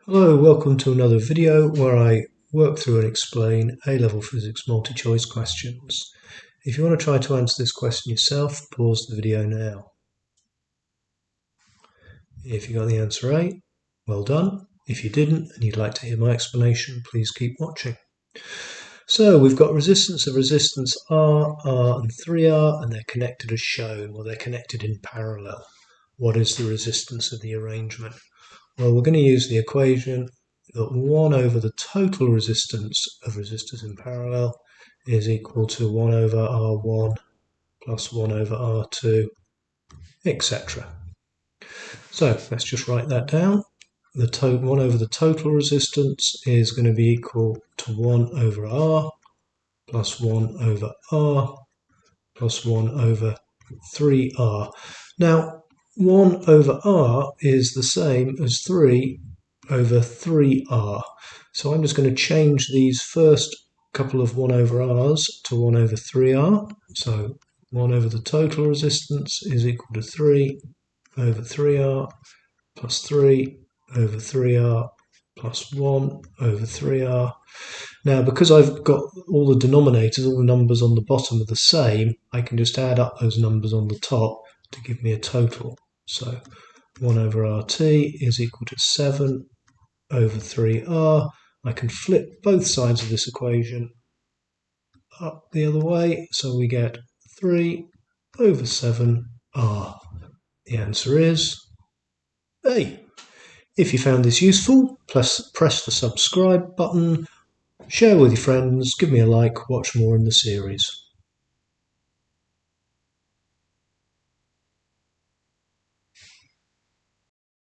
Hello, welcome to another video where I work through and explain A-level physics multi-choice questions. If you want to try to answer this question yourself, pause the video now. If you got the answer A, well done. If you didn't and you'd like to hear my explanation, please keep watching. So we've got resistance of resistance R, R and 3R, and they're connected as shown, or they're connected in parallel. What is the resistance of the arrangement? Well, we're going to use the equation that 1 over the total resistance of resistors in parallel is equal to 1 over R1 plus 1 over R2, etc. So let's just write that down. The 1 over the total resistance is going to be equal to 1 over R plus 1 over R plus 1 over 3R. Now, 1 over R is the same as 3 over 3R. So I'm just going to change these first couple of 1 over R's to 1 over 3R. So 1 over the total resistance is equal to 3 over 3R plus 3 over 3R plus 1 over 3R. Now, because I've got all the denominators, all the numbers on the bottom are the same, I can just add up those numbers on the top to give me a total. So 1 over RT is equal to 7 over 3R. I can flip both sides of this equation up the other way, so we get 3 over 7R. The answer is A. If you found this useful, press the subscribe button, share with your friends, give me a like, watch more in the series.